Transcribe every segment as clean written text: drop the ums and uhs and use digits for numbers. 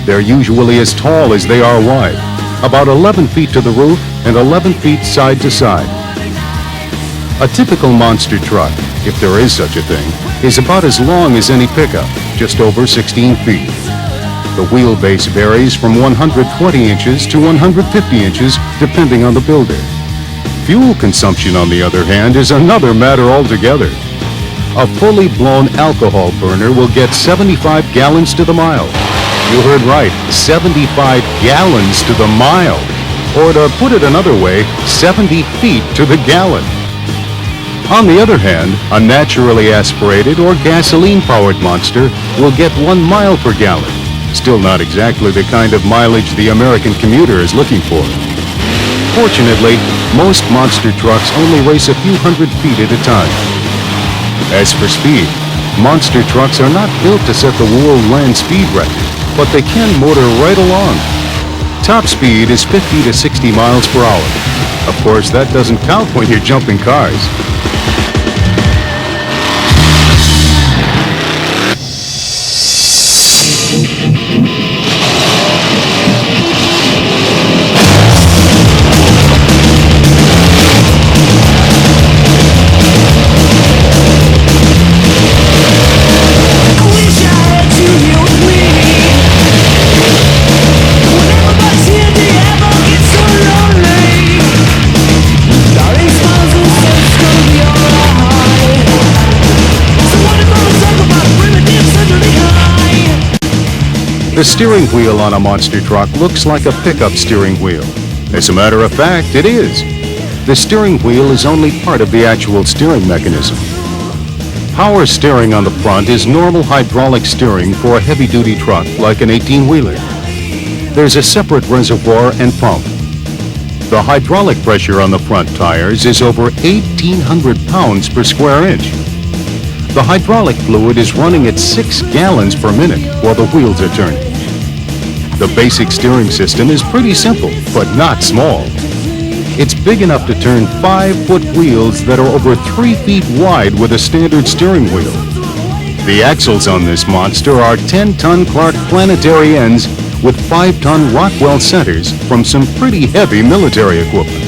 They're usually as tall as they are wide, about 11 feet to the roof and 11 feet side to side. A typical monster truck, if there is such a thing, is about as long as any pickup, just over 16 feet. The wheelbase varies from 120 inches to 150 inches, depending on the builder. Fuel consumption, on the other hand, is another matter altogether. A fully blown alcohol burner will get 75 gallons to the mile. You heard right, 75 gallons to the mile. Or to put it another way, 70 feet to the gallon. On the other hand, a naturally aspirated or gasoline-powered monster will get 1 mile per gallon. Still not exactly the kind of mileage the American commuter is looking for. Fortunately, most monster trucks only race a few hundred feet at a time. As for speed, monster trucks are not built to set the world land speed record, but they can motor right along. Top speed is 50 to 60 miles per hour. Of course, that doesn't count when you're jumping cars. The steering wheel on a monster truck looks like a pickup steering wheel. As a matter of fact, it is. The steering wheel is only part of the actual steering mechanism. Power steering on the front is normal hydraulic steering for a heavy-duty truck like an 18-wheeler. There's a separate reservoir and pump. The hydraulic pressure on the front tires is over 1,800 pounds per square inch. The hydraulic fluid is running at 6 gallons per minute while the wheels are turning. The basic steering system is pretty simple, but not small. It's big enough to turn 5-foot wheels that are over 3 feet wide with a standard steering wheel. The axles on this monster are 10-ton Clark planetary ends with 5-ton Rockwell centers from some pretty heavy military equipment.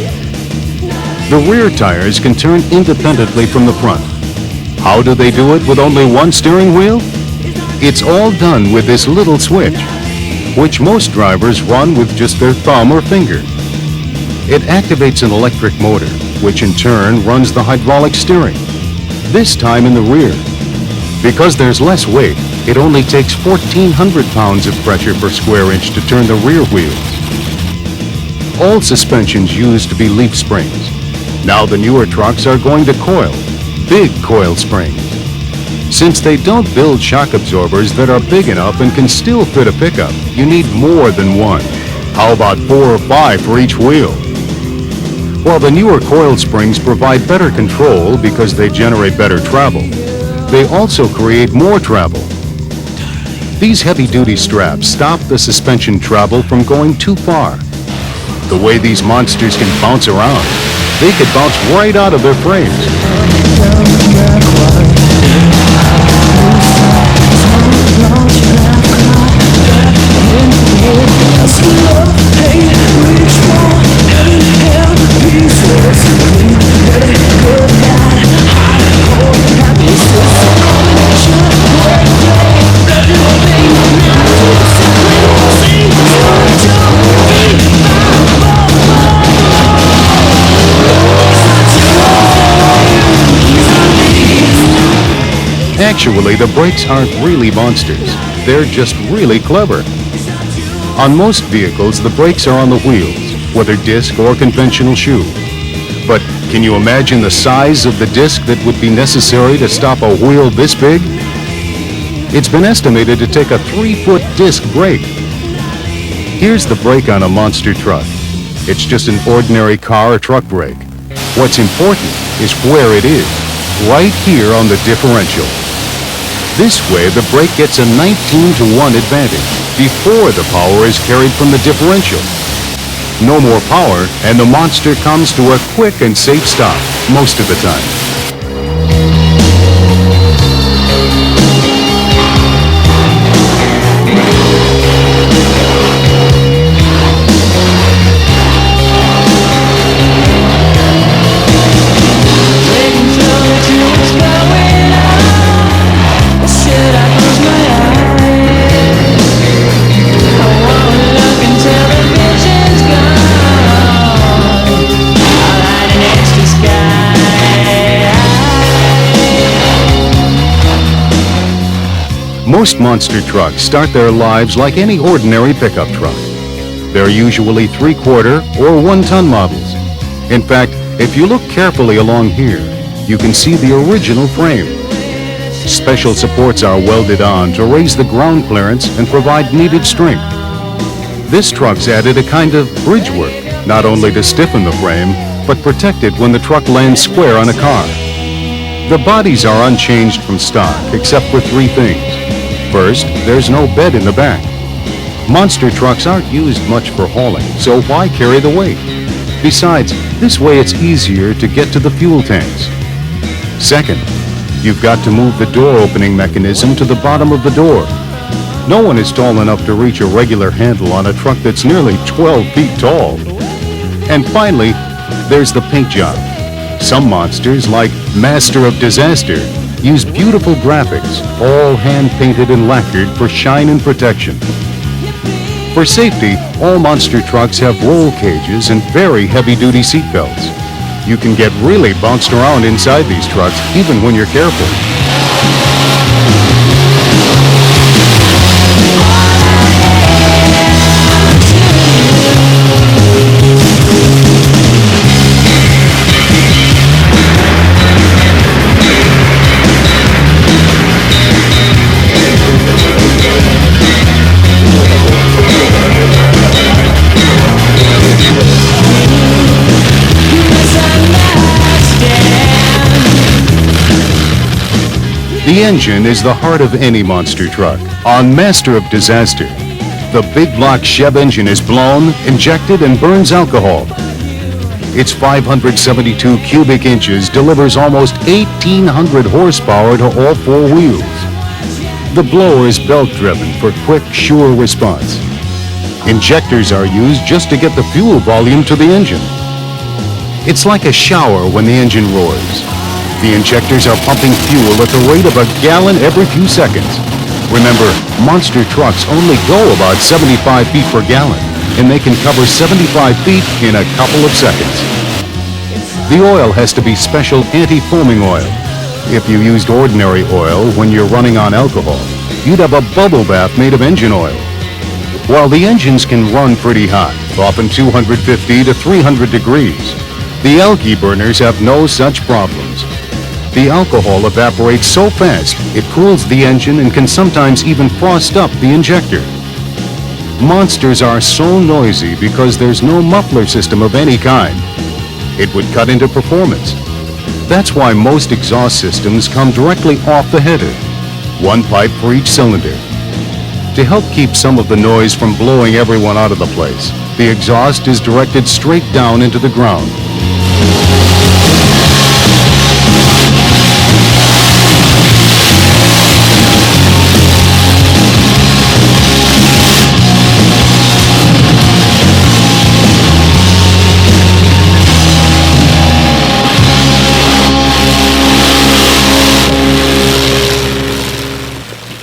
The rear tires can turn independently from the front. How do they do it with only one steering wheel? It's all done with this little switch, which most drivers run with just their thumb or finger. It activates an electric motor, which in turn runs the hydraulic steering, this time in the rear. Because there's less weight, it only takes 1,400 pounds of pressure per square inch to turn the rear wheels. All suspensions used to be leaf springs. Now the newer trucks are going to coil, big coil springs. Since they don't build shock absorbers that are big enough and can still fit a pickup, you need more than one. How about 4 or 5 for each wheel? While the newer coil springs provide better control because they generate better travel, they also create more travel. These heavy-duty straps stop the suspension travel from going too far. The way these monsters can bounce around, they could bounce right out of their frames. Actually, the brakes aren't really monsters. They're just really clever. On most vehicles, the brakes are on the wheels, whether disc or conventional shoe. But can you imagine the size of the disc that would be necessary to stop a wheel this big? It's been estimated to take a 3-foot disc brake. Here's the brake on a monster truck. It's just an ordinary car or truck brake. What's important is where it is, right here on the differential. This way, the brake gets a 19-to-1 advantage before the power is carried from the differential. No more power, and the monster comes to a quick and safe stop most of the time. Most monster trucks start their lives like any ordinary pickup truck. They're usually 3/4 or 1-ton models. In fact, if you look carefully along here, you can see the original frame. Special supports are welded on to raise the ground clearance and provide needed strength. This truck's added a kind of bridge work, not only to stiffen the frame, but protect it when the truck lands square on a car. The bodies are unchanged from stock, except for 3 things. First, there's no bed in the back. Monster trucks aren't used much for hauling, so why carry the weight? Besides, this way it's easier to get to the fuel tanks. Second, you've got to move the door opening mechanism to the bottom of the door. No one is tall enough to reach a regular handle on a truck that's nearly 12 feet tall. And finally, there's the paint job. Some monsters, like Master of Disaster, use beautiful graphics, all hand-painted and lacquered for shine and protection. For safety, all monster trucks have roll cages and very heavy-duty seat belts. You can get really bounced around inside these trucks, even when you're careful. The engine is the heart of any monster truck. On Master of Disaster, the big block Chev engine is blown, injected, and burns alcohol. Its 572 cubic inches delivers almost 1,800 horsepower to all 4 wheels. The blower is belt-driven for quick, sure response. Injectors are used just to get the fuel volume to the engine. It's like a shower when the engine roars. The injectors are pumping fuel at the rate of a gallon every few seconds. Remember, monster trucks only go about 75 feet per gallon, and they can cover 75 feet in a couple of seconds. The oil has to be special anti-foaming oil. If you used ordinary oil when you're running on alcohol, you'd have a bubble bath made of engine oil. While the engines can run pretty hot, often 250 to 300 degrees, the algae burners have no such problems. The alcohol evaporates so fast, it cools the engine and can sometimes even frost up the injector. Monsters are so noisy because there's no muffler system of any kind. It would cut into performance. That's why most exhaust systems come directly off the header, 1 pipe for each cylinder. To help keep some of the noise from blowing everyone out of the place, the exhaust is directed straight down into the ground.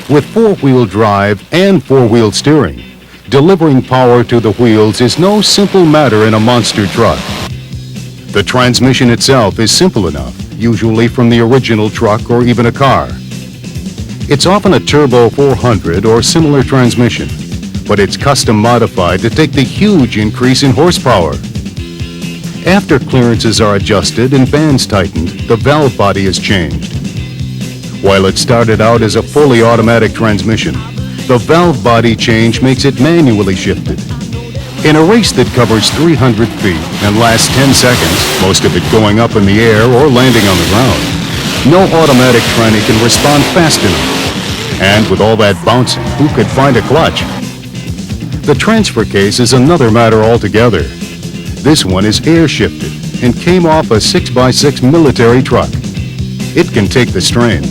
With 4-wheel drive and 4-wheel steering, delivering power to the wheels is no simple matter in a monster truck. The transmission itself is simple enough, usually from the original truck or even a car. It's often a Turbo 400 or similar transmission, but it's custom modified to take the huge increase in horsepower. After clearances are adjusted and bands tightened, the valve body is changed. While it started out as a fully automatic transmission, the valve body change makes it manually shifted. In a race that covers 300 feet and lasts 10 seconds, most of it going up in the air or landing on the ground, no automatic tranny can respond fast enough. And with all that bouncing, who could find a clutch? The transfer case is another matter altogether. This one is air shifted and came off a 6x6 military truck. It can take the strain.